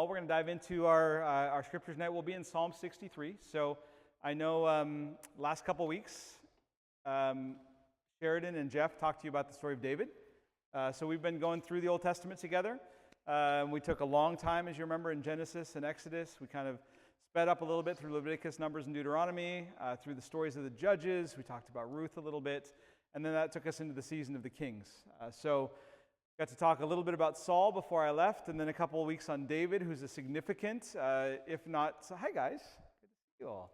Well, we're going to dive into our scriptures tonight. We'll be in Psalm 63. So I know last couple weeks, Sheridan and Jeff talked to you about the story of David. So we've been going through the Old Testament together. We took a long time, as you remember, in Genesis and Exodus. We kind of sped up a little bit through Leviticus, Numbers, and Deuteronomy, through the stories of the Judges. We talked about Ruth a little bit. And then that took us into the season of the Kings. So got to talk a little bit about Saul before I left, and then a couple of weeks on David, who's a significant, if not, so hi guys, good to see you all.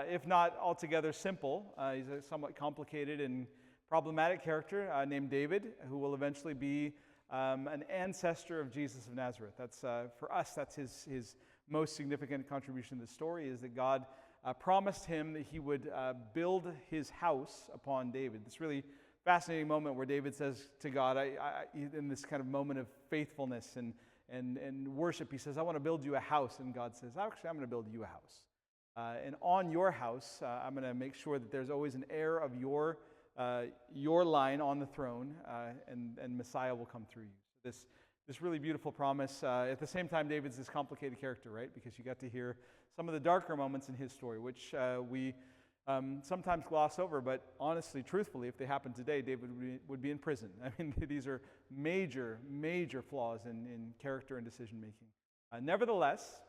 If not altogether simple, he's a somewhat complicated and problematic character named David, who will eventually be an ancestor of Jesus of Nazareth. That's for us, that's his most significant contribution to the story, is that God promised him that he would build his house upon David. This really fascinating moment where David says to God, in this kind of moment of faithfulness and worship, he says, I want to build you a house. And God says, actually, I'm going to build you a house. And on your house, I'm going to make sure that there's always an heir of your line on the throne, and Messiah will come through you. So this really beautiful promise. At the same time, David's this complicated character, right? Because you got to hear some of the darker moments in his story, which we sometimes gloss over, but honestly, truthfully, if they happened today, David would be in prison. I mean, these are major, major flaws in character and decision-making. Nevertheless,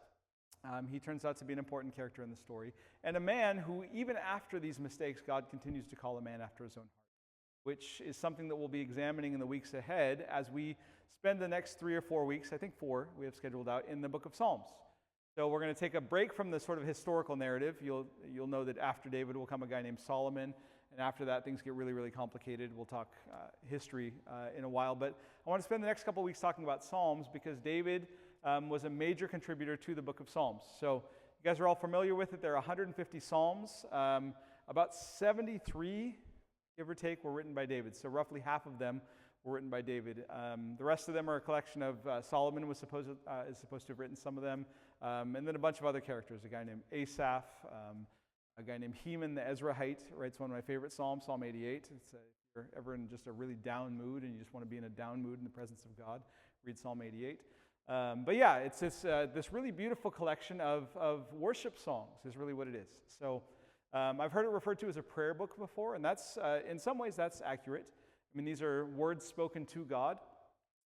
he turns out to be an important character in the story, and a man who, even after these mistakes, God continues to call a man after his own heart, which is something that we'll be examining in the weeks ahead as we spend the next 3 or 4 weeks, I think 4, we have scheduled out, in the book of Psalms. So we're going to take a break from the sort of historical narrative. You'll know that after David will come a guy named Solomon, and after that things get really, really complicated. We'll talk history in a while, but I want to spend the next couple of weeks talking about Psalms because David was a major contributor to the book of Psalms. So you guys are all familiar with it. There are 150 Psalms. About 73, give or take, were written by David. So roughly half of them were written by David. The rest of them are a collection of Solomon is supposed to have written some of them. And then a bunch of other characters, a guy named Asaph, a guy named Heman the Ezrahite writes one of my favorite Psalms, Psalm 88. If you're ever in just a really down mood and you just want to be in a down mood in the presence of God, read Psalm 88. But yeah, it's this really beautiful collection of worship songs is really what it is. So I've heard it referred to as a prayer book before, and that's in some ways that's accurate. I mean, these are words spoken to God,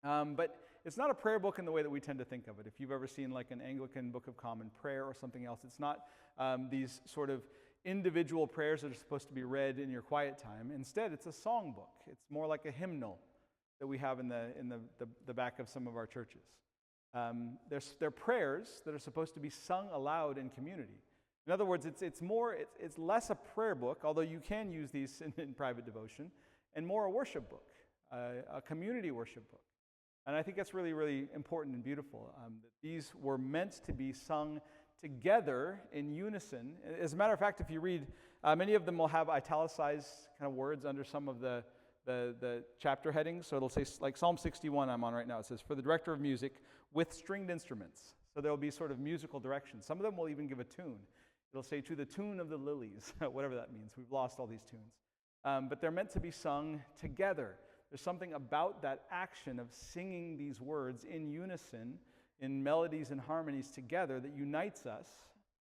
but it's not a prayer book in the way that we tend to think of it. If you've ever seen like an Anglican Book of Common Prayer or something else, it's not these sort of individual prayers that are supposed to be read in your quiet time. Instead, it's a song book. It's more like a hymnal that we have in the back of some of our churches. They're prayers that are supposed to be sung aloud in community. In other words, it's less a prayer book, although you can use these in private devotion, and more a worship book, a community worship book. And I think that's really, really important and beautiful, that these were meant to be sung together in unison. As a matter of fact, if you read, many of them will have italicized kind of words under some of the chapter headings. So it'll say, like Psalm 61 I'm on right now, it says, for the director of music with stringed instruments. So there'll be sort of musical directions. Some of them will even give a tune. It'll say, to the tune of the lilies, whatever that means. We've lost all these tunes. But they're meant to be sung together. There's something about that action of singing these words in unison, in melodies and harmonies together, that unites us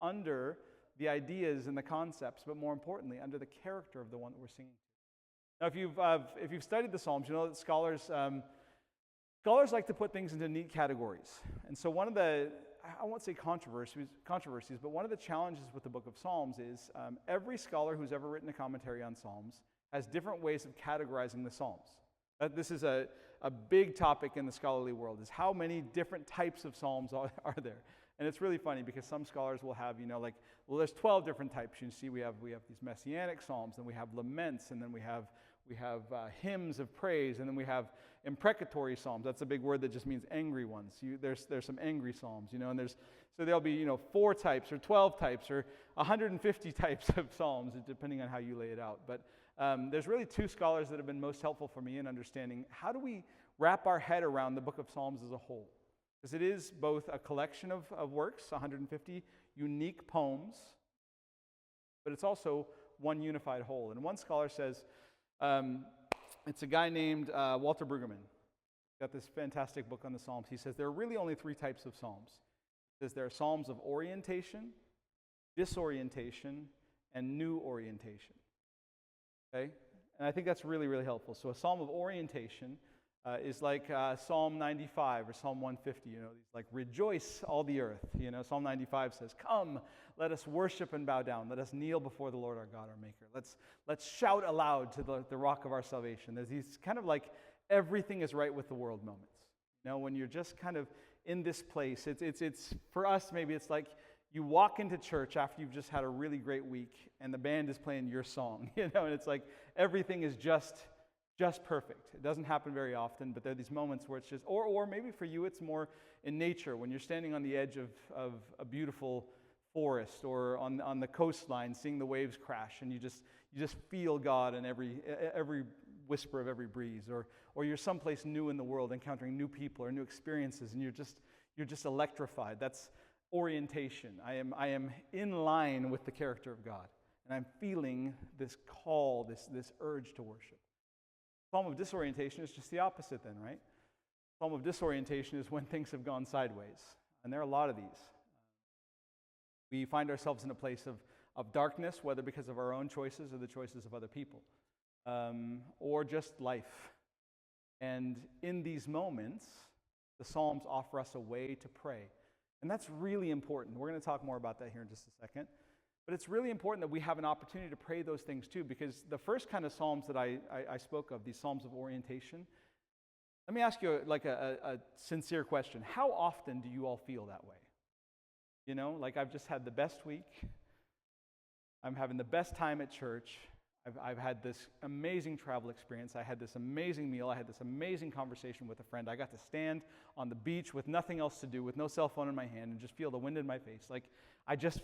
under the ideas and the concepts, but more importantly, under the character of the one that we're singing to. Now, if you've studied the Psalms, you know that scholars like to put things into neat categories. And so one of the, I won't say controversies, but one of the challenges with the book of Psalms is every scholar who's ever written a commentary on Psalms has different ways of categorizing the Psalms. This is a big topic in the scholarly world, is how many different types of Psalms are there. And it's really funny because some scholars will have, there's 12 different types. You see, we have these messianic Psalms, then we have laments, and then we have hymns of praise, and then we have imprecatory Psalms. That's a big word that just means angry ones. There's some angry Psalms, and so there'll be 4 types or 12 types or 150 types of Psalms, depending on how you lay it out. But there's really 2 scholars that have been most helpful for me in understanding how do we wrap our head around the book of Psalms as a whole. Because it is both a collection of works, 150 unique poems, but it's also one unified whole. And one scholar says, it's a guy named Walter Brueggemann. Got this fantastic book on the Psalms. He says there are really only three types of Psalms. He says there are Psalms of orientation, disorientation, and new orientation. Okay? And I think that's really, really helpful. So a Psalm of orientation is like Psalm 95 or Psalm 150, these like rejoice all the earth. Psalm 95 says, come, let us worship and bow down. Let us kneel before the Lord our God, our Maker. Let's shout aloud to the rock of our salvation. There's these kind of like everything is right with the world moments. When you're just kind of in this place, it's for us, maybe it's like you walk into church after you've just had a really great week and the band is playing your song, and it's like everything is just perfect. It doesn't happen very often, but there are these moments where it's just, or maybe for you it's more in nature, when you're standing on the edge of a beautiful forest or on the coastline, seeing the waves crash, and you just feel God in every whisper of every breeze, or you're someplace new in the world, encountering new people or new experiences, and you're just electrified. That's orientation. I am in line with the character of God, and I'm feeling this call, this urge to worship. Psalm of disorientation is just the opposite then, right? Psalm of disorientation is when things have gone sideways, and there are a lot of these. We find ourselves in a place of darkness, whether because of our own choices or the choices of other people, or just life. And in these moments, the Psalms offer us a way to pray. And that's really important. We're going to talk more about that here in just a second. But it's really important that we have an opportunity to pray those things too, because the first kind of Psalms that I spoke of, these Psalms of orientation, let me ask you a sincere question. How often do you all feel that way? Like I've just had the best week. I'm having the best time at church. I've had this amazing travel experience. I had this amazing meal. I had this amazing conversation with a friend. I got to stand on the beach with nothing else to do, with no cell phone in my hand, and just feel the wind in my face. Like I just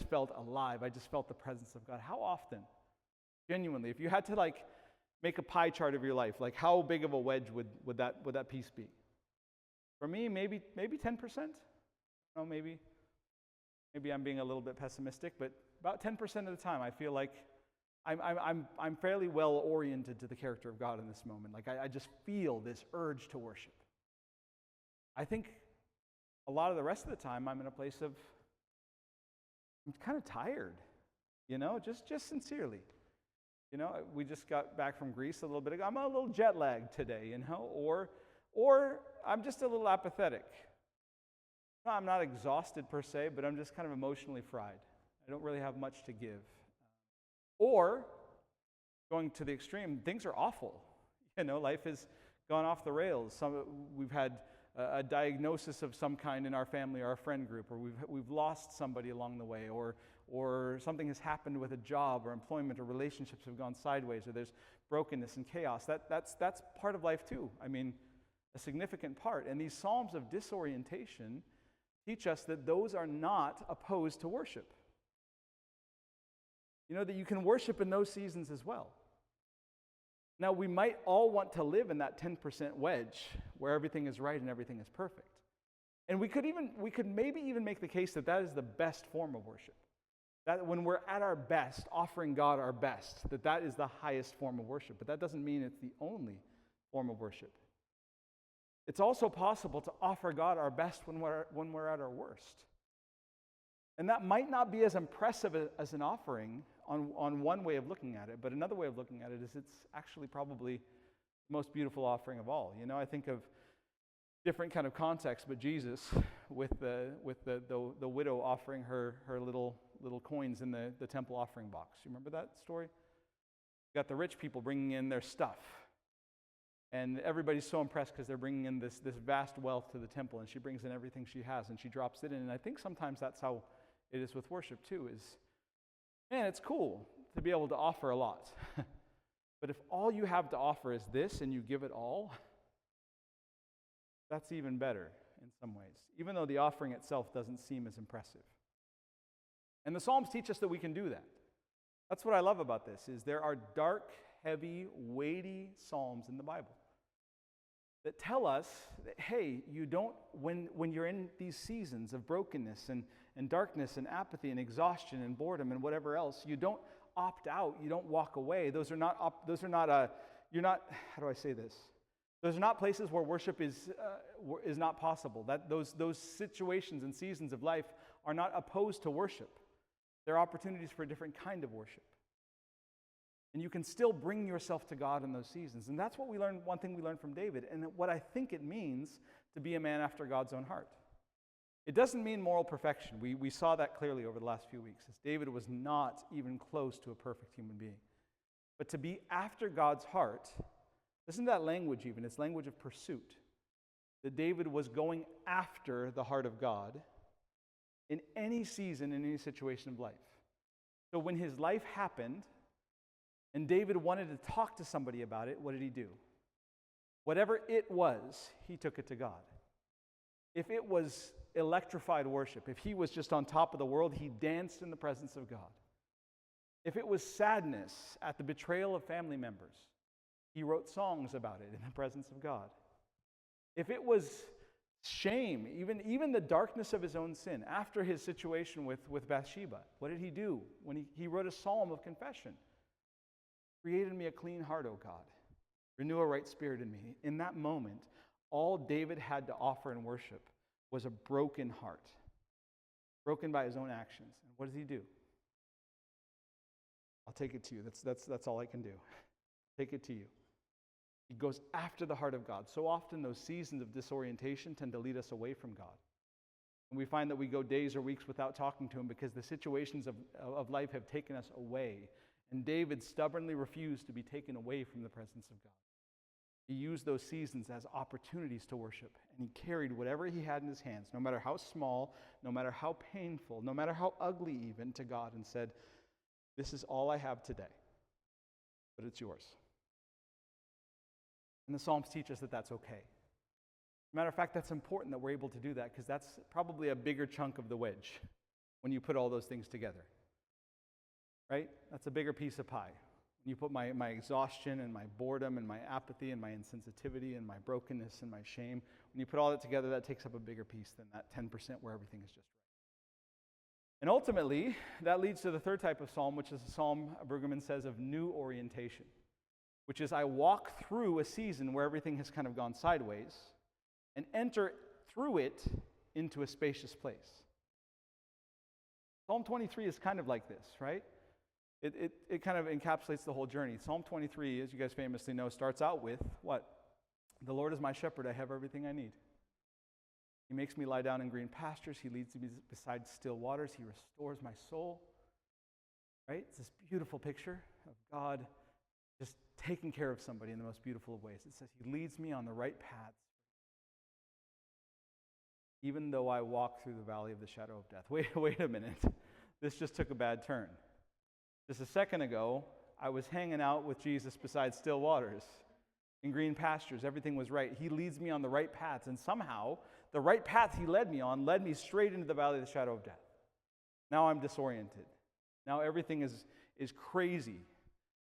felt alive. I just felt the presence of God. How often? Genuinely, if you had to make a pie chart of your life, how big of a wedge would that piece be? For me, maybe 10%. No, maybe I'm being a little bit pessimistic, but about 10% of the time, I feel like I'm fairly well oriented to the character of God in this moment. Like I just feel this urge to worship. I think a lot of the rest of the time I'm in a place of I'm kind of tired, just sincerely. We just got back from Greece a little bit ago. I'm a little jet lagged today, or I'm just a little apathetic. No, I'm not exhausted per se, but I'm just kind of emotionally fried. I don't really have much to give. Or, going to the extreme, things are awful. Life has gone off the rails. We've had a diagnosis of some kind in our family or our friend group, or we've lost somebody along the way, or something has happened with a job or employment, or relationships have gone sideways, or there's brokenness and chaos. That's part of life too. I mean, a significant part. And these Psalms of disorientation teach us that those are not opposed to worship. That you can worship in those seasons as well. Now, we might all want to live in that 10% wedge where everything is right and everything is perfect. And we could maybe even make the case that is the best form of worship. That when we're at our best, offering God our best, that is the highest form of worship. But that doesn't mean it's the only form of worship. It's also possible to offer God our best when we're at our worst. And that might not be as impressive as an offering on one way of looking at it, but another way of looking at it is it's actually probably the most beautiful offering of all. I think of different kind of context, but Jesus with the widow offering her little coins in the temple offering box. You remember that story? You got the rich people bringing in their stuff, and everybody's so impressed because they're bringing in this vast wealth to the temple, and she brings in everything she has and she drops it in. And I think sometimes that's how it is with worship too, man, it's cool to be able to offer a lot. But if all you have to offer is this and you give it all, that's even better in some ways, even though the offering itself doesn't seem as impressive. And the Psalms teach us that we can do that. That's what I love about this, is there are dark, heavy, weighty Psalms in the Bible that tell us that, hey, you don't, when you're in these seasons of brokenness and darkness and apathy and exhaustion and boredom and whatever else, you don't opt out, you don't walk away. You're not, how do I say this? Those are not places where worship is not possible. That those situations and seasons of life are not opposed to worship. They're opportunities for a different kind of worship. And you can still bring yourself to God in those seasons. And that's what we learned, one thing we learned from David, and what I think it means to be a man after God's own heart. It doesn't mean moral perfection. We saw that clearly over the last few weeks, as David was not even close to a perfect human being. But to be after God's heart, isn't that language even? It's language of pursuit. That David was going after the heart of God in any season, in any situation of life. So when his life happened, and David wanted to talk to somebody about it, what did he do? Whatever it was, he took it to God. If it was electrified worship, if he was just on top of the world, he danced in the presence of God. If it was sadness at the betrayal of family members, he wrote songs about it in the presence of God. If it was shame, even the darkness of his own sin, after his situation with Bathsheba, what did he do? When he wrote a psalm of confession. Create in me a clean heart, O God. Renew a right spirit in me. In that moment, all David had to offer in worship was a broken heart, broken by his own actions. And what does he do? I'll take it to you. That's all I can do. Take it to you. He goes after the heart of God. So often those seasons of disorientation tend to lead us away from God. And we find that we go days or weeks without talking to him because the situations of life have taken us away. And David stubbornly refused to be taken away from the presence of God. He used those seasons as opportunities to worship, and he carried whatever he had in his hands, no matter how small, no matter how painful, no matter how ugly even, to God, and said, "This is all I have today, but it's yours." And the Psalms teach us that that's okay. Matter of fact, that's important that we're able to do that, because that's probably a bigger chunk of the wedge when you put all those things together. Right? That's a bigger piece of pie. When you put my exhaustion and my boredom and my apathy and my insensitivity and my brokenness and my shame, when you put all that together, that takes up a bigger piece than that 10% where everything is just right. And ultimately, that leads to the third type of psalm, which is a psalm, Brueggemann says, of new orientation, which is I walk through a season where everything has kind of gone sideways and enter through it into a spacious place. Psalm 23 is kind of like this, right? It kind of encapsulates the whole journey. Psalm 23, as you guys famously know, starts out with what? The Lord is my shepherd, I have everything I need. He makes me lie down in green pastures. He leads me beside still waters. He restores my soul. Right? It's this beautiful picture of God just taking care of somebody in the most beautiful of ways. It says, He leads me on the right paths, even though I walk through the valley of the shadow of death. Wait a minute. This just took a bad turn. Just a second ago, I was hanging out with Jesus beside still waters, in green pastures. Everything was right. He leads me on the right paths, and somehow, the right path he led me on led me straight into the valley of the shadow of death. Now I'm disoriented. Now everything is crazy.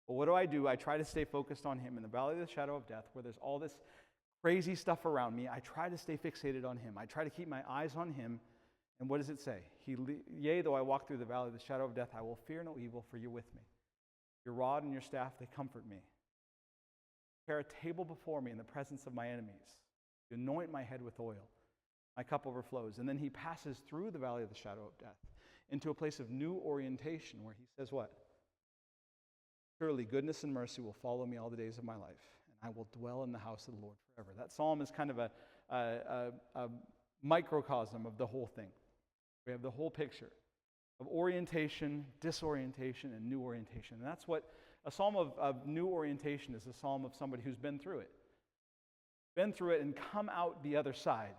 But what do? I try to stay focused on him in the valley of the shadow of death, where there's all this crazy stuff around me. I try to stay fixated on him. I try to keep my eyes on him. And what does it say? Yea, though I walk through the valley of the shadow of death, I will fear no evil, for you're with me. Your rod and your staff, they comfort me. Prepare a table before me in the presence of my enemies. You anoint my head with oil. My cup overflows. And then he passes through the valley of the shadow of death into a place of new orientation, where he says what? Surely goodness and mercy will follow me all the days of my life, and I will dwell in the house of the Lord forever. That psalm is kind of a microcosm of the whole thing. We have the whole picture of orientation, disorientation, and new orientation. And that's what a psalm of new orientation is, a psalm of somebody who's been through it. Been through it and come out the other side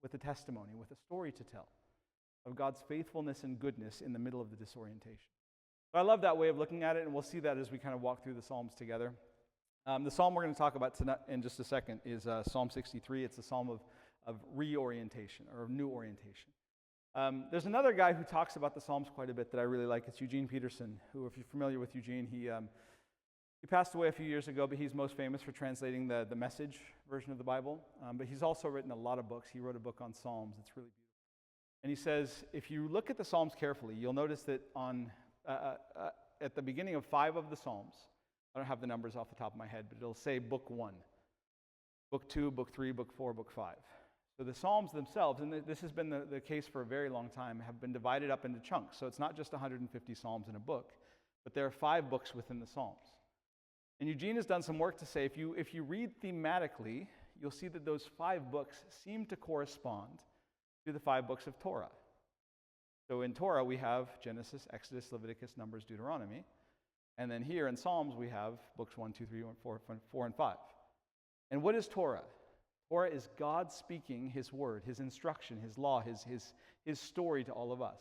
with a testimony, with a story to tell of God's faithfulness and goodness in the middle of the disorientation. So I love that way of looking at it, and we'll see that as we kind of walk through the Psalms together. The psalm we're going to talk about tonight in just a second is Psalm 63. It's a psalm of reorientation, or of new orientation. There's another guy who talks about the Psalms quite a bit that I really like. It's Eugene Peterson, who, if you're familiar with Eugene, he passed away a few years ago, but he's most famous for translating the Message version of the Bible. But he's also written a lot of books. He wrote a book on Psalms. It's really beautiful. And he says, if you look at the Psalms carefully, you'll notice that at the beginning of 5 of the Psalms, I don't have the numbers off the top of my head, but it'll say Book 1. Book 2, Book 3, Book 4, Book 5. So the Psalms themselves, and this has been the case for a very long time, have been divided up into chunks. So it's not just 150 Psalms in a book, but there are 5 books within the Psalms. And Eugene has done some work to say if you read thematically, you'll see that those 5 books seem to correspond to the 5 books of Torah. So in Torah, we have Genesis, Exodus, Leviticus, Numbers, Deuteronomy. And then here in Psalms, we have books 1, 2, 3, 4, and 5. And what is Torah? Torah is God speaking his word, his instruction, his law, his story to all of us.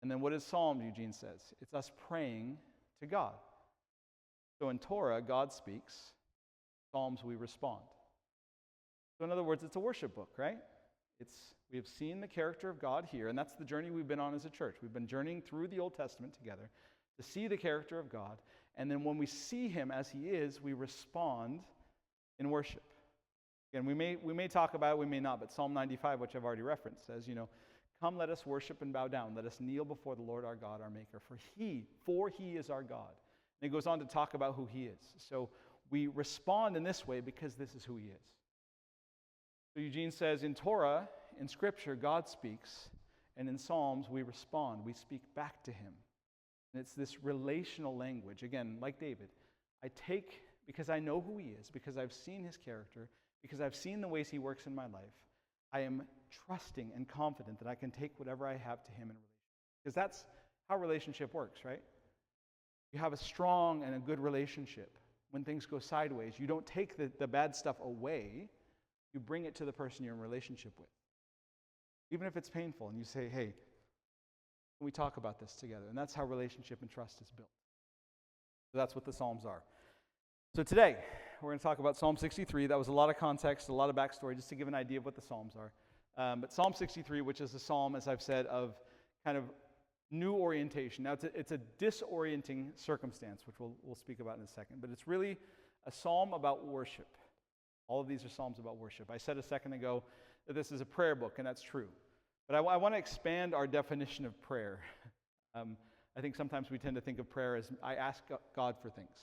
And then what is Psalms, Eugene says? It's us praying to God. So in Torah, God speaks. Psalms, we respond. So in other words, it's a worship book, right? We have seen the character of God here, and that's the journey we've been on as a church. We've been journeying through the Old Testament together to see the character of God, and then when we see him as he is, we respond in worship. Again, we may talk about it, we may not, but Psalm 95, which I've already referenced, says, come let us worship and bow down. Let us kneel before the Lord our God, our Maker, for he is our God. And it goes on to talk about who he is. So we respond in this way because this is who he is. So Eugene says, in Torah, in Scripture, God speaks, and in Psalms, we respond. We speak back to him. And it's this relational language. Again, like David, I take, because I know who he is, because I've seen his character, because I've seen the ways he works in my life, I am trusting and confident that I can take whatever I have to him in relationship. Because that's how relationship works, right? You have a strong and a good relationship. When things go sideways, you don't take the bad stuff away. You bring it to the person you're in relationship with. Even if it's painful, and you say, hey, can we talk about this together? And that's how relationship and trust is built. So that's what the Psalms are. So today, we're going to talk about Psalm 63. That was a lot of context, a lot of backstory, just to give an idea of what the Psalms are. But Psalm 63, which is a psalm, as I've said, of kind of new orientation. Now, it's a disorienting circumstance, which we'll speak about in a second. But it's really a psalm about worship. All of these are psalms about worship. I said a second ago that this is a prayer book, and that's true. But I want to expand our definition of prayer. I think sometimes we tend to think of prayer as I ask God for things.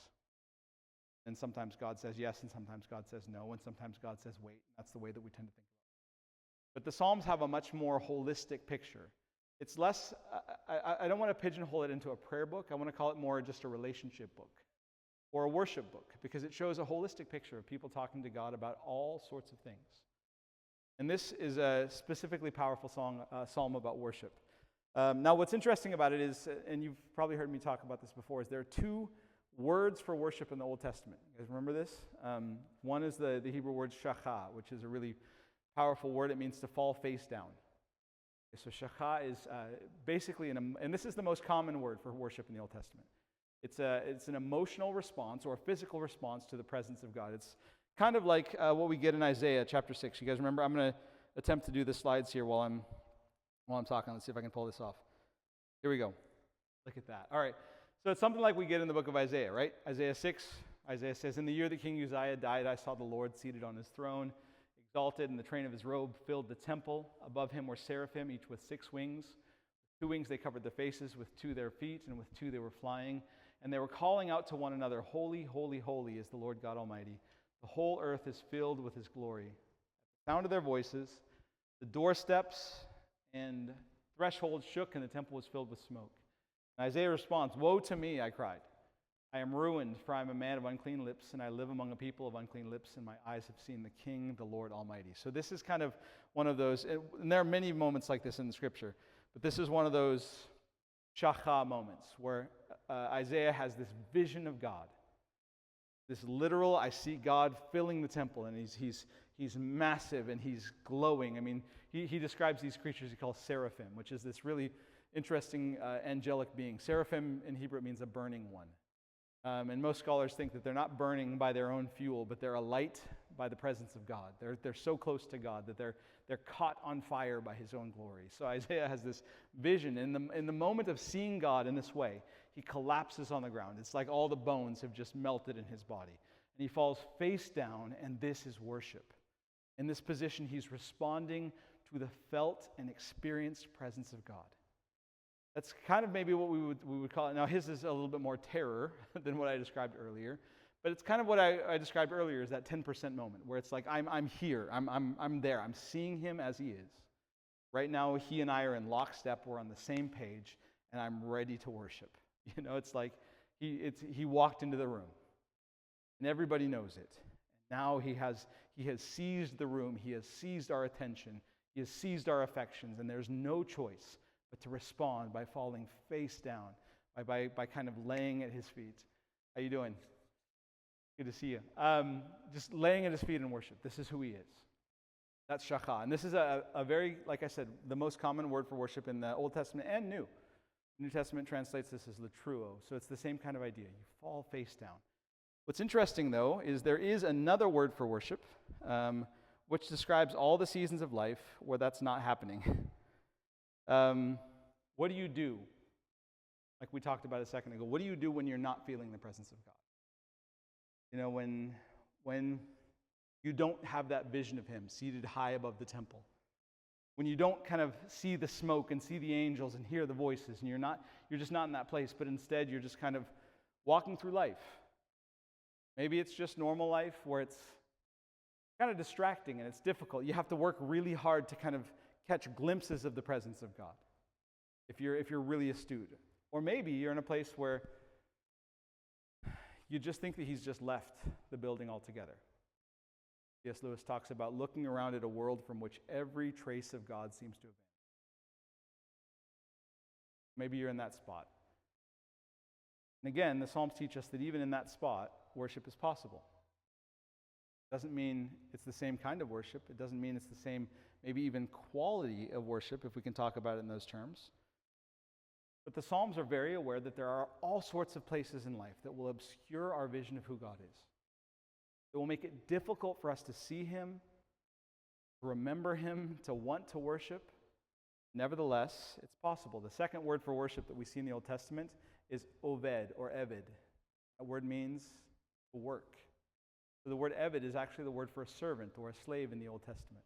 And sometimes God says yes, and sometimes God says no, and sometimes God says wait. That's the way that we tend to think about it. But the Psalms have a much more holistic picture. It's less, I don't want to pigeonhole it into a prayer book. I want to call it more just a relationship book or a worship book, because it shows a holistic picture of people talking to God about all sorts of things. And this is a specifically powerful psalm about worship. Now, what's interesting about it is, and you've probably heard me talk about this before, is there are 2 words for worship in the Old Testament. You guys remember this? One is the Hebrew word shachah, which is a really powerful word. It means to fall face down. So shachah is basically, and this is the most common word for worship in the Old Testament. It's an emotional response or a physical response to the presence of God. It's kind of like what we get in Isaiah chapter 6. You guys remember? I'm going to attempt to do the slides here while I'm talking. Let's see if I can pull this off. Here we go. Look at that. All right. So it's something like we get in the book of Isaiah, right? Isaiah 6, Isaiah says, in the year that King Uzziah died, I saw the Lord seated on his throne, exalted, and the train of his robe filled the temple. Above him were seraphim, each with 6 wings. With 2 wings they covered their faces, with 2 their feet, and with 2 they were flying. And they were calling out to one another, holy, holy, holy is the Lord God Almighty. The whole earth is filled with his glory. At the sound of their voices, the doorsteps and thresholds shook, and the temple was filled with smoke. And Isaiah responds, woe to me, I cried. I am ruined, for I am a man of unclean lips, and I live among a people of unclean lips, and my eyes have seen the King, the Lord Almighty. So this is kind of one of those, and there are many moments like this in the Scripture, but this is one of those shachah moments where Isaiah has this vision of God. This literal, I see God filling the temple, and he's massive, and he's glowing. I mean, he describes these creatures he calls seraphim, which is this really interesting angelic being. Seraphim in Hebrew means a burning one. And most scholars think that they're not burning by their own fuel, but they're alight by the presence of God. They're so close to God that they're caught on fire by his own glory. So Isaiah has this vision. In the moment of seeing God in this way, he collapses on the ground. It's like all the bones have just melted in his body. And he falls face down, and this is worship. In this position, he's responding to the felt and experienced presence of God. That's kind of maybe what we would call it. Now, his is a little bit more terror than what I described earlier, But it's kind of what I described earlier, is that 10% moment where it's like, I'm here, I'm there, I'm seeing him as he is. Right now, he and I are in lockstep, we're on the same page, and I'm ready to worship. It's like he walked into the room, and everybody knows it. Now he has seized the room, he has seized our attention, he has seized our affections, and there's no choice but to respond by falling face down, by kind of laying at his feet. How you doing? Good to see you. Just laying at his feet in worship. This is who he is. That's shachah. And this is a very, like I said, the most common word for worship in the Old Testament and New. The New Testament translates this as latruo. So it's the same kind of idea. You fall face down. What's interesting, though, is there is another word for worship, which describes all the seasons of life where that's not happening. What do you do? Like we talked about a second ago. What do you do when you're not feeling the presence of God? When you don't have that vision of him seated high above the temple. When you don't kind of see the smoke and see the angels and hear the voices, and you're just not in that place, but instead you're just kind of walking through life. Maybe it's just normal life where it's kind of distracting and it's difficult. You have to work really hard to kind of catch glimpses of the presence of God if you're really astute. Or maybe you're in a place where you just think that he's just left the building altogether. C.S. Lewis talks about looking around at a world from which every trace of God seems to have vanished. Maybe you're in that spot. And again, the Psalms teach us that even in that spot, worship is possible. It doesn't mean it's the same kind of worship. It doesn't mean it's the same, maybe even quality of worship, if we can talk about it in those terms. But the Psalms are very aware that there are all sorts of places in life that will obscure our vision of who God is. It will make it difficult for us to see him, to remember him, to want to worship. Nevertheless, it's possible. The second word for worship that we see in the Old Testament is oved or eved. That word means to work. So the word eved is actually the word for a servant or a slave in the Old Testament.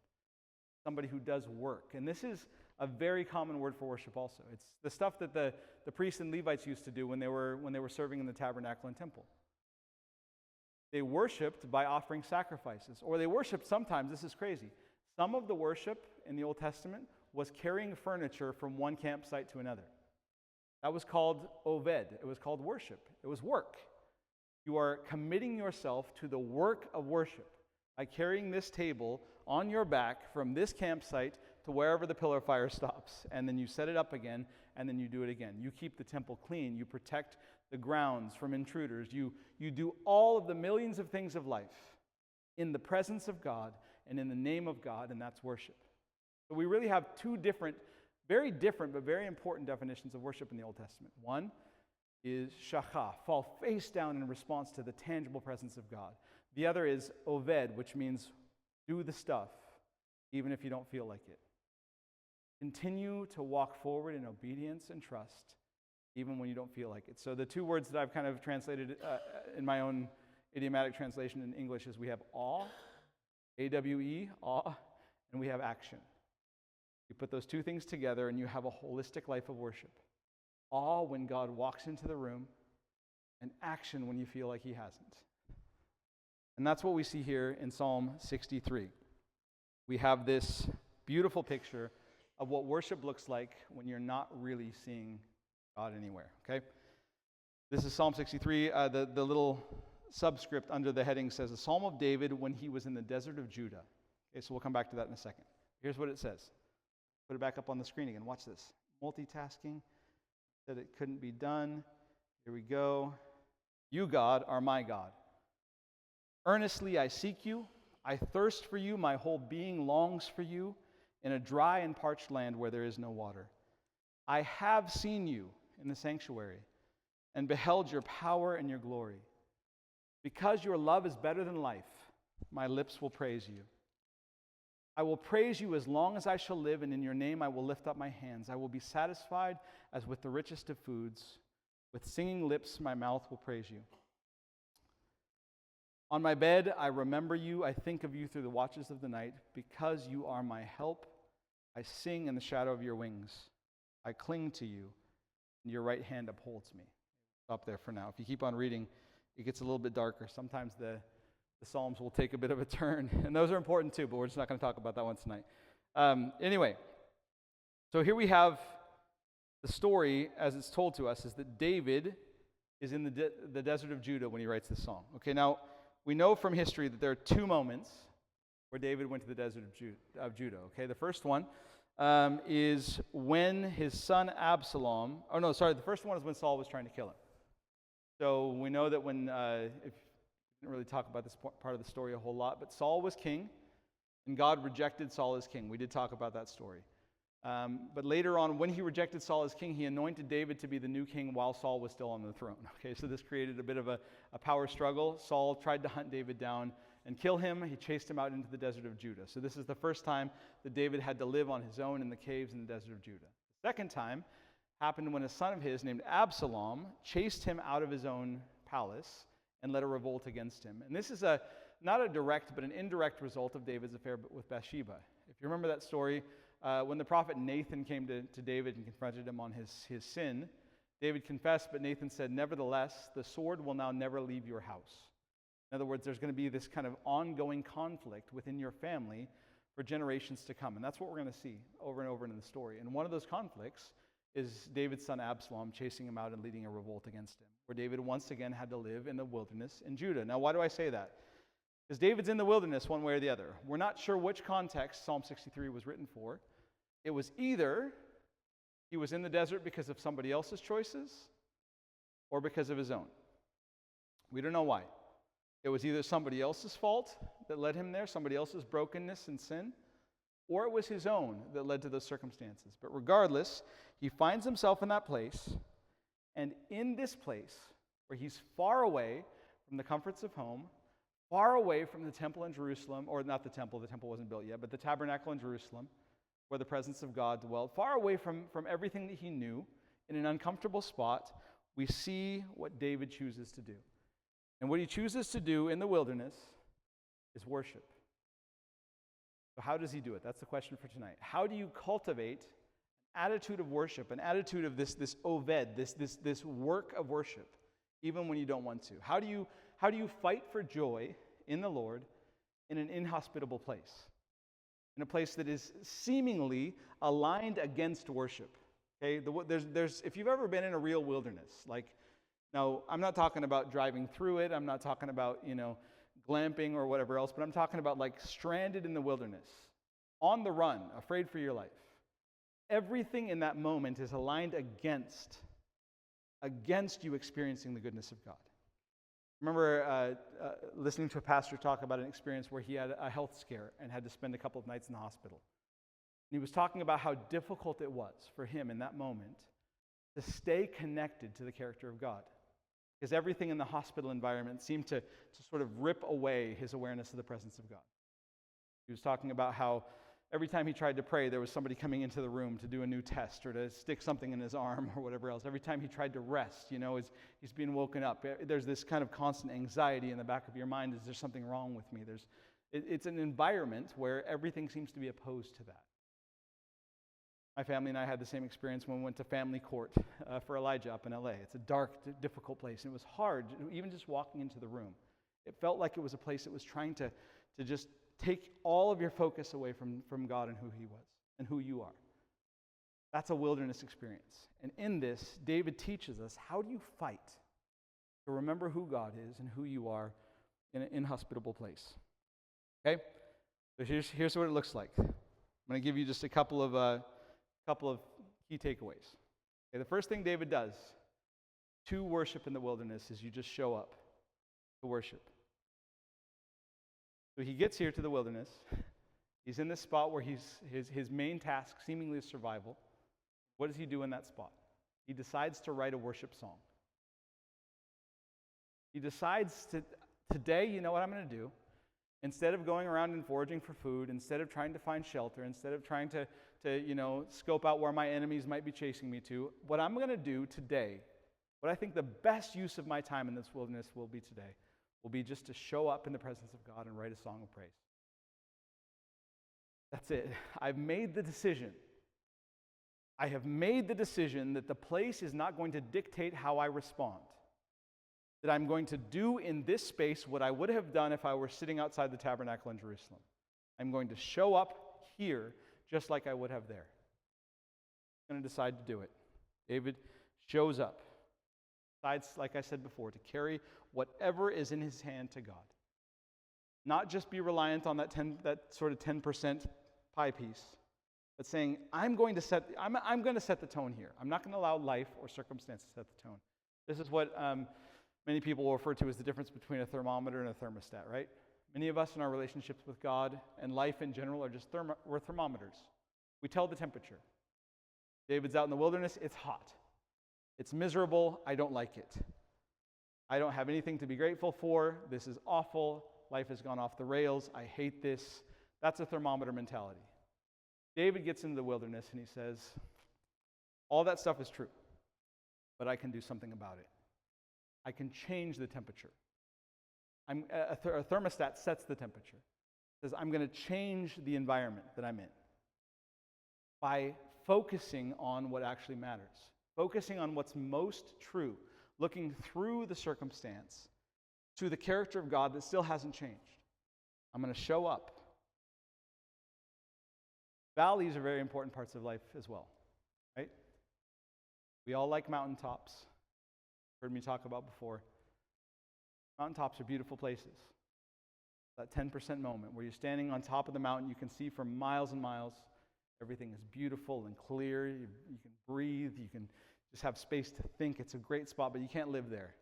Somebody who does work. And this is a very common word for worship also. It's the stuff that the priests and Levites used to do when they were serving in the tabernacle and temple. They worshipped by offering sacrifices. Or they worshipped sometimes, this is crazy, some of the worship in the Old Testament was carrying furniture from one campsite to another. That was called oved. It was called worship. It was work. You are committing yourself to the work of worship by carrying this table on your back from this campsite to wherever the pillar of fire stops. And then you set it up again, and then you do it again. You keep the temple clean. You protect the grounds from intruders. You do all of the millions of things of life in the presence of God and in the name of God, and that's worship. So we really have two different, very different, but very important definitions of worship in the Old Testament. One is shachah, fall face down in response to the tangible presence of God. The other is oved, which means do the stuff, even if you don't feel like it. Continue to walk forward in obedience and trust, even when you don't feel like it. So the two words that I've kind of translated in my own idiomatic translation in English is we have awe, A-W-E, awe, and we have action. You put those two things together and you have a holistic life of worship. Awe when God walks into the room, and action when you feel like he hasn't. And that's what we see here in Psalm 63. We have this beautiful picture of what worship looks like when you're not really seeing God anywhere, okay? This is Psalm 63. The little subscript under the heading says, a Psalm of David when he was in the desert of Judah. Okay, so we'll come back to that in a second. Here's what it says. Put it back up on the screen again. Watch this. Multitasking. Said it couldn't be done. Here we go. You, God, are my God. Earnestly I seek you. I thirst for you. My whole being longs for you in a dry and parched land where there is no water. I have seen you in the sanctuary and beheld your power and your glory. Because your love is better than life, my lips will praise you. I will praise you as long as I shall live, and in your name I will lift up my hands. I will be satisfied as with the richest of foods. With singing lips my mouth will praise you. On my bed I remember you. I think of you through the watches of the night. Because you are my help, I sing in the shadow of your wings. I cling to you, and your right hand upholds me. Stop there for now. If you keep on reading, it gets a little bit darker. Sometimes the Psalms will take a bit of a turn, and those are important too, but we're just not going to talk about that one tonight. Anyway, so here we have the story as it's told to us is that David is in the desert of Judah when he writes this song. Okay, now we know from history that there are two moments where David went to the desert of Judah. Okay, the first one is when his son Absalom, the first one is when Saul was trying to kill him. So we know that when, if didn't really talk about this part of the story a whole lot, but Saul was king, and God rejected Saul as king. We did talk about that story. But later on, when he rejected Saul as king, he anointed David to be the new king while Saul was still on the throne. Okay, so this created a bit of a power struggle. Saul tried to hunt David down and kill him. He chased him out into the desert of Judah. So this is the first time that David had to live on his own in the caves in the desert of Judah. The second time happened when a son of his named Absalom chased him out of his own palace and led a revolt against him. And this is not a direct but an indirect result of David's affair with Bathsheba. If you remember that story, when the prophet Nathan came to David and confronted him on his sin, David confessed, but Nathan said, "Nevertheless, the sword will now never leave your house." In other words, there's going to be this kind of ongoing conflict within your family for generations to come. And that's what we're going to see over and over in the story. And one of those conflicts is David's son Absalom chasing him out and leading a revolt against him, where David once again had to live in the wilderness in Judah. Now, why do I say that? Because David's in the wilderness one way or the other. We're not sure which context Psalm 63 was written for. It was either he was in the desert because of somebody else's choices or because of his own. We don't know why. It was either somebody else's fault that led him there, somebody else's brokenness and sin, or it was his own that led to those circumstances. But regardless, he finds himself in that place, and in this place, where he's far away from the comforts of home, far away from the temple in Jerusalem, or not the temple wasn't built yet, but the tabernacle in Jerusalem, where the presence of God dwelled, far away from everything that he knew, in an uncomfortable spot, we see what David chooses to do. And what he chooses to do in the wilderness is worship. So how does he do it? That's the question for tonight. How do you cultivate an attitude of worship, an attitude of this oved, this work of worship, even when you don't want to? How do you fight for joy in the Lord in an inhospitable place? In a place that is seemingly aligned against worship. Okay, there's if you've ever been in a real wilderness, now I'm not talking about driving through it. I'm not talking about glamping or whatever else, but I'm talking about stranded in the wilderness, on the run, afraid for your life. Everything in that moment is aligned against you experiencing the goodness of God. I remember listening to a pastor talk about an experience where he had a health scare and had to spend a couple of nights in the hospital. And he was talking about how difficult it was for him in that moment to stay connected to the character of God, because everything in the hospital environment seemed to sort of rip away his awareness of the presence of God. He was talking about how every time he tried to pray, there was somebody coming into the room to do a new test or to stick something in his arm or whatever else. Every time he tried to rest, as he's being woken up, there's this kind of constant anxiety in the back of your mind. Is there something wrong with me? It's an environment where everything seems to be opposed to that. My family and I had the same experience when we went to family court for Elijah up in LA. It's a dark, difficult place, and it was hard, even just walking into the room. It felt like it was a place that was trying to just take all of your focus away from God and who he was and who you are. That's a wilderness experience. And in this, David teaches us, how do you fight to remember who God is and who you are in an inhospitable place? Okay? So here's what it looks like. I'm going to give you just a couple of key takeaways. Okay, the first thing David does to worship in the wilderness is you just show up to worship. So he gets here to the wilderness. He's in this spot where his main task seemingly is survival. What does he do in that spot? He decides to write a worship song. He decides today, you know what I'm going to do? Instead of going around and foraging for food, instead of trying to find shelter, instead of trying to scope out where my enemies might be chasing me to, what I'm going to do today, what I think the best use of my time in this wilderness will be today, will be just to show up in the presence of God and write a song of praise. That's it. I've made the decision. I have made the decision that the place is not going to dictate how I respond. that I'm going to do in this space what I would have done if I were sitting outside the tabernacle in Jerusalem. I'm going to show up here just like I would have there. I'm going to decide to do it. David shows up. Decides, like I said before, to carry whatever is in his hand to God. Not just be reliant on that sort of 10% pie piece, but saying, I'm going to set the tone here. I'm not going to allow life or circumstance to set the tone. This is what many people will refer to as the difference between a thermometer and a thermostat, right? Many of us in our relationships with God and life in general are just we're thermometers. We tell the temperature. David's out in the wilderness, it's hot. It's miserable, I don't like it. I don't have anything to be grateful for. This is awful. Life has gone off the rails. I hate this. That's a thermometer mentality. David gets into the wilderness and he says, all that stuff is true, but I can do something about it. I can change the temperature. A thermostat sets the temperature. It says, I'm going to change the environment that I'm in by focusing on what actually matters, focusing on what's most true, looking through the circumstance to the character of God that still hasn't changed. I'm going to show up. Valleys are very important parts of life as well, right? We all like mountaintops. Heard me talk about before. Mountaintops are beautiful places. That 10% moment where you're standing on top of the mountain, you can see for miles and miles. Everything is beautiful and clear. You can breathe. You can just have space to think. It's a great spot, but you can't live there.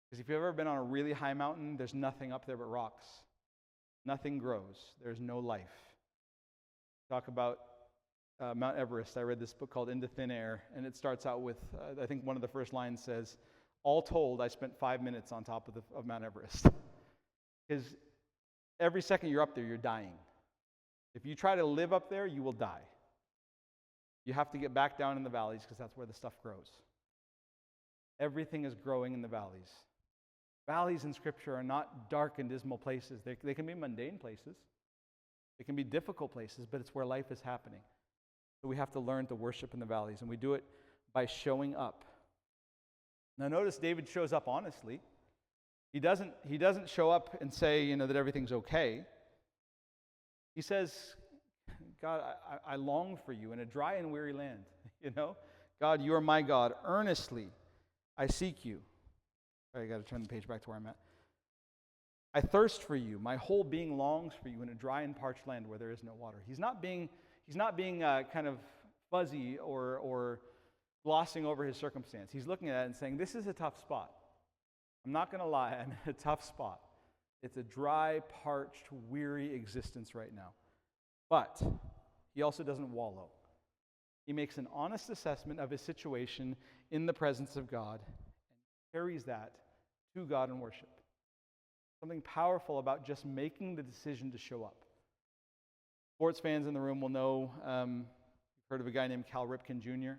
Because if you've ever been on a really high mountain, there's nothing up there but rocks. Nothing grows. There's no life. Talk about Mount Everest. I read this book called Into Thin Air, and it starts out with, I think one of the first lines says, all told, I spent 5 minutes on top of Mount Everest. Because every second you're up there, you're dying. If you try to live up there, you will die. You have to get back down in the valleys because that's where the stuff grows. Everything is growing in the valleys. Valleys in Scripture are not dark and dismal places. They can be mundane places. They can be difficult places, but it's where life is happening. So we have to learn to worship in the valleys, and we do it by showing up. Now notice David shows up honestly. He doesn't show up and say, that everything's okay. He says, God, I long for you in a dry and weary land. God, you are my God. Earnestly I seek you. I got to turn the page back to where I'm at. I thirst for you. My whole being longs for you in a dry and parched land where there is no water. He's not being kind of fuzzy or glossing over his circumstance. He's looking at it and saying, this is a tough spot. I'm not going to lie, I'm in a tough spot. It's a dry, parched, weary existence right now. But he also doesn't wallow. He makes an honest assessment of his situation in the presence of God and carries that to God in worship. Something powerful about just making the decision to show up. Sports fans in the room will know, you've heard of a guy named Cal Ripken Jr.,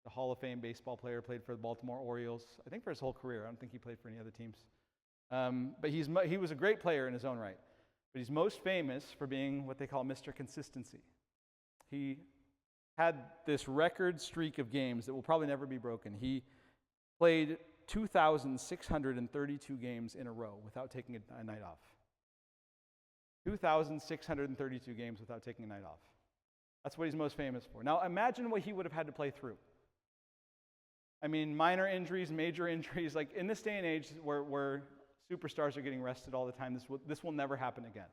the Hall of Fame baseball player, played for the Baltimore Orioles, I think for his whole career. I don't think he played for any other teams. But he was a great player in his own right. But he's most famous for being what they call Mr. Consistency. He had this record streak of games that will probably never be broken. He played 2,632 games in a row without taking a night off. 2,632 games without taking a night off. That's what he's most famous for. Now imagine what he would have had to play through. I mean, minor injuries, major injuries. Like in this day and age where superstars are getting rested all the time, this will never happen again.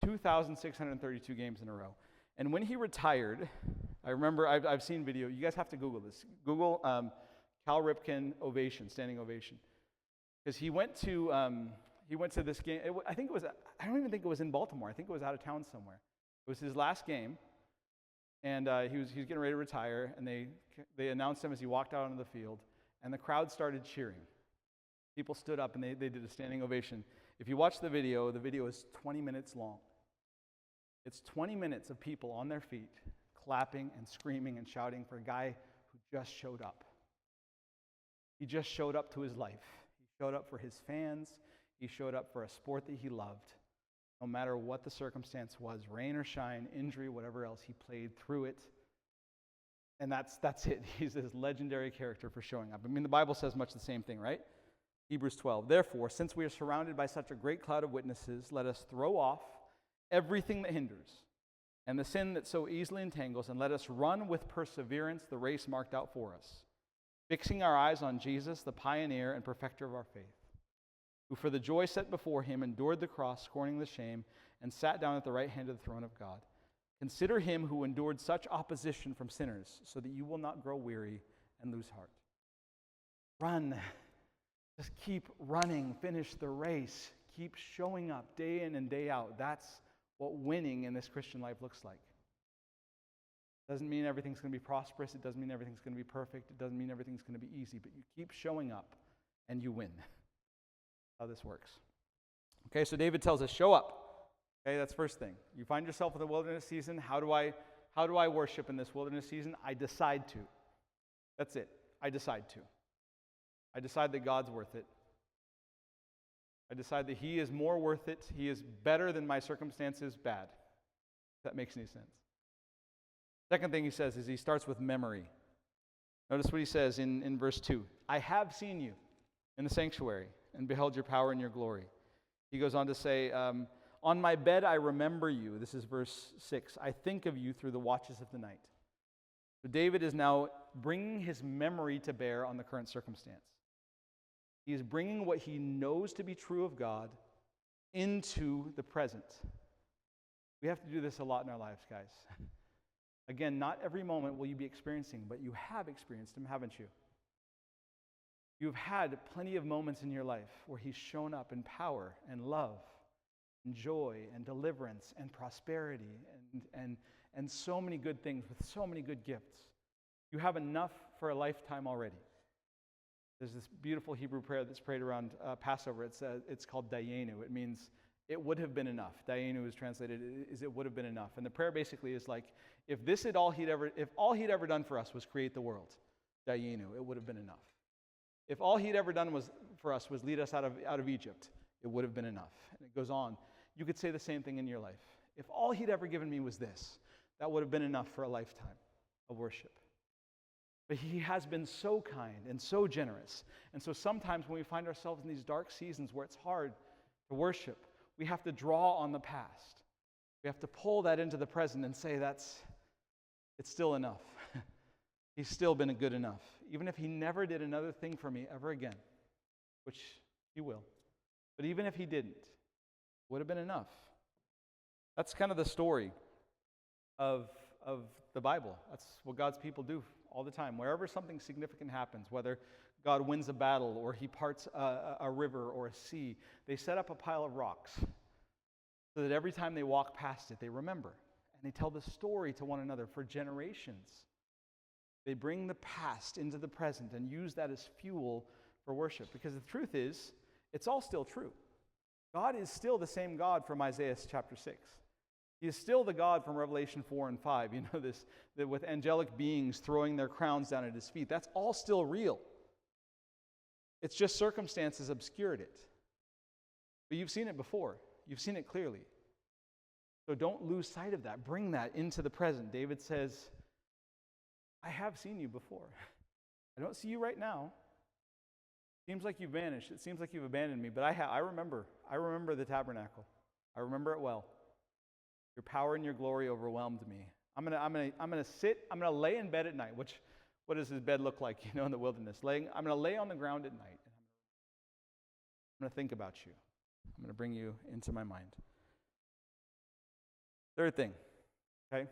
2,632 games in a row. And when he retired, I remember, I've seen video. You guys have to Google this. Google Cal Ripken ovation, standing ovation. Because he went to this game. I don't even think it was in Baltimore. I think it was out of town somewhere. It was his last game. And he was getting ready to retire, and they announced him as he walked out onto the field, and the crowd started cheering. People stood up, and they did a standing ovation. If you watch the video is 20 minutes long. It's 20 minutes of people on their feet, clapping and screaming and shouting for a guy who just showed up. He just showed up to his life. He showed up for his fans. He showed up for a sport that he loved. No matter what the circumstance was, rain or shine, injury, whatever else, he played through it. And that's it. He's this legendary character for showing up. I mean, the Bible says much the same thing, right? Hebrews 12. Therefore, since we are surrounded by such a great cloud of witnesses, let us throw off everything that hinders and the sin that so easily entangles, and let us run with perseverance the race marked out for us, fixing our eyes on Jesus, the pioneer and perfecter of our faith, who for the joy set before him endured the cross, scorning the shame, and sat down at the right hand of the throne of God. Consider him who endured such opposition from sinners, so that you will not grow weary and lose heart. Run. Just keep running. Finish the race. Keep showing up day in and day out. That's what winning in this Christian life looks like. Doesn't mean everything's going to be prosperous. It doesn't mean everything's going to be perfect. It doesn't mean everything's going to be easy. But you keep showing up and you win. How this works. Okay, so David tells us, show up. Okay, that's first thing. You find yourself in the wilderness season. How do I worship in this wilderness season? I decide to. That's it. I decide to. I decide that God's worth it. I decide that he is more worth it. He is better than my circumstances bad. If that makes any sense. Second thing he says is he starts with memory. Notice what he says in verse 2. I have seen you in the sanctuary and beheld your power and your glory. He goes on to say, on my bed I remember you. This is verse 6. I think of you through the watches of the night. So David is now bringing his memory to bear on the current circumstance. He is bringing what he knows to be true of God into the present. We have to do this a lot in our lives, guys. Again, not every moment will you be experiencing, but you have experienced him, haven't you? You've had plenty of moments in your life where he's shown up in power and love and joy and deliverance and prosperity and so many good things with so many good gifts. You have enough for a lifetime already. There's this beautiful Hebrew prayer that's prayed around Passover. It's called Dayenu. It means it would have been enough. Dayenu is translated is it would have been enough. And the prayer basically is like, if all he'd ever done for us was create the world, Dayenu, it would have been enough. If all he'd ever done for us was lead us out of Egypt, it would have been enough. And it goes on. You could say the same thing in your life. If all he'd ever given me was this, that would have been enough for a lifetime of worship. But he has been so kind and so generous. And so sometimes when we find ourselves in these dark seasons where it's hard to worship, we have to draw on the past. We have to pull that into the present and say it's still enough. He's still been good enough. Even if he never did another thing for me ever again, which he will. But even if he didn't, it would have been enough. That's kind of the story of the Bible. That's what God's people do all the time. Wherever something significant happens, whether God wins a battle or he parts a river or a sea, they set up a pile of rocks so that every time they walk past it, they remember. And they tell the story to one another for generations. They bring the past into the present and use that as fuel for worship. Because the truth is, it's all still true. God is still the same God from Isaiah chapter 6. He is still the God from Revelation 4 and 5. You know this, that with angelic beings throwing their crowns down at his feet. That's all still real. It's just circumstances obscured it. But you've seen it before. You've seen it clearly. So don't lose sight of that. Bring that into the present. David says, I have seen you before. I don't see you right now. Seems like you've vanished. It seems like you've abandoned me. But I remember. I remember the tabernacle. I remember it well. Your power and your glory overwhelmed me. I'm gonna lay in bed at night. What does his bed look like, in the wilderness? I'm gonna lay on the ground at night. I'm gonna think about you. I'm gonna bring you into my mind. Third thing, okay?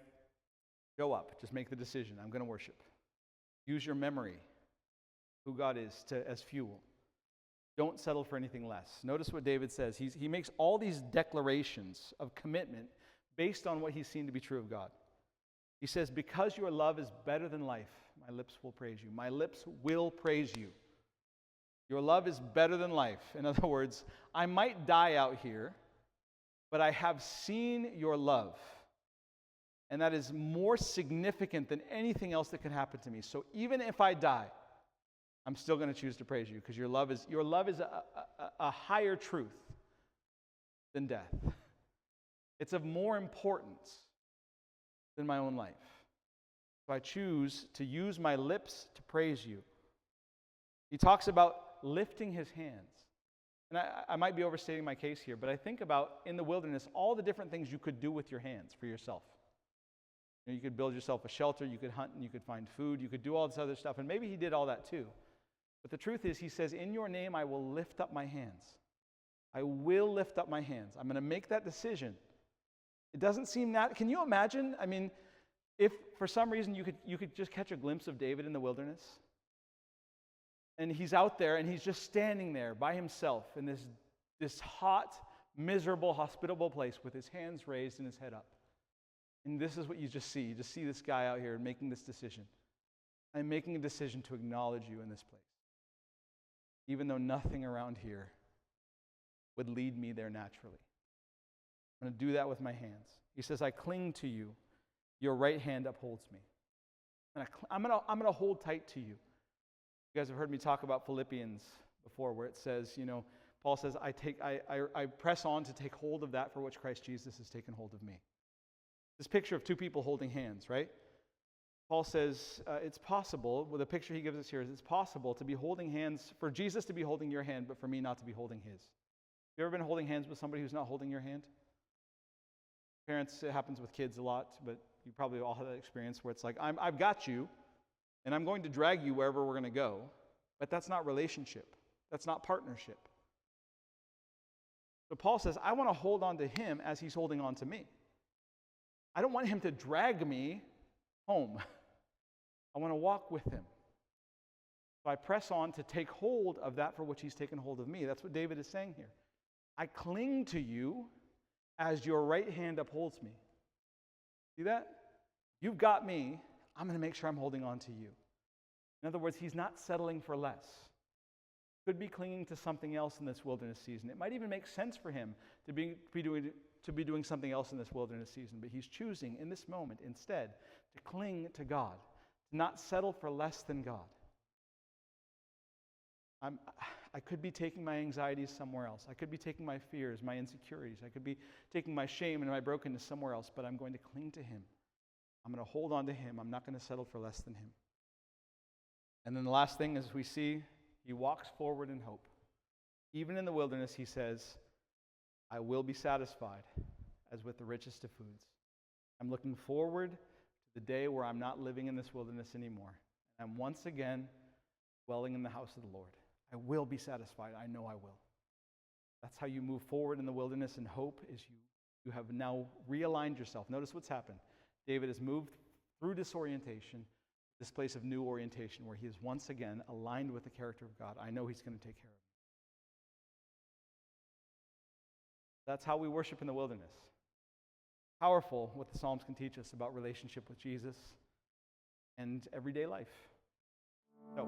Go up. Just make the decision. I'm gonna worship. Use your memory, who God is, as fuel. Don't settle for anything less. Notice what David says. He makes all these declarations of commitment based on what he's seen to be true of God. He says, because your love is better than life, my lips will praise you. My lips will praise you. Your love is better than life. In other words, I might die out here, but I have seen your love. And that is more significant than anything else that can happen to me. So even if I die, I'm still going to choose to praise you because your love is a higher truth than death. It's of more importance than my own life. So I choose to use my lips to praise you. He talks about lifting his hands. And I might be overstating my case here, but I think about in the wilderness all the different things you could do with your hands for yourself. You could build yourself a shelter, you could hunt and you could find food, you could do all this other stuff, and maybe he did all that too. But the truth is, he says, in your name I will lift up my hands. I will lift up my hands. I'm going to make that decision. It doesn't seem that. Can you imagine? I mean, if for some reason you could just catch a glimpse of David in the wilderness, and he's out there and he's just standing there by himself in this hot, miserable, hospitable place with his hands raised and his head up. And this is what you just see. You just see this guy out here making this decision. I'm making a decision to acknowledge you in this place, even though nothing around here would lead me there naturally. I'm going to do that with my hands. He says, I cling to you. Your right hand upholds me. And I'm going to hold tight to you. You guys have heard me talk about Philippians before, where it says, Paul says, I press on to take hold of that for which Christ Jesus has taken hold of me. This picture of two people holding hands, right? Paul says it's possible, well, the picture he gives us here is it's possible to be holding hands, for Jesus to be holding your hand, but for me not to be holding his. You ever been holding hands with somebody who's not holding your hand? Parents, it happens with kids a lot, but you probably all have that experience where it's like, I've got you, and I'm going to drag you wherever we're going to go, but that's not relationship. That's not partnership. So Paul says, I want to hold on to him as he's holding on to me. I don't want him to drag me home. I want to walk with him. So I press on to take hold of that for which he's taken hold of me. That's what David is saying here. I cling to you as your right hand upholds me. See that? You've got me. I'm going to make sure I'm holding on to you. In other words, he's not settling for less. Could be clinging to something else in this wilderness season. It might even make sense for him to be doing something else in this wilderness season, but he's choosing in this moment instead to cling to God, to not settle for less than God. I could be taking my anxieties somewhere else. I could be taking my fears, my insecurities. I could be taking my shame and my brokenness somewhere else, but I'm going to cling to him. I'm going to hold on to him. I'm not going to settle for less than him. And then the last thing is we see he walks forward in hope. Even in the wilderness, he says, I will be satisfied as with the richest of foods. I'm looking forward to the day where I'm not living in this wilderness anymore. I'm once again dwelling in the house of the Lord. I will be satisfied. I know I will. That's how you move forward in the wilderness, and hope is you have now realigned yourself. Notice what's happened. David has moved through disorientation, this place of new orientation, where he is once again aligned with the character of God. I know he's going to take care of me. That's how we worship in the wilderness. Powerful what the Psalms can teach us about relationship with Jesus and everyday life. So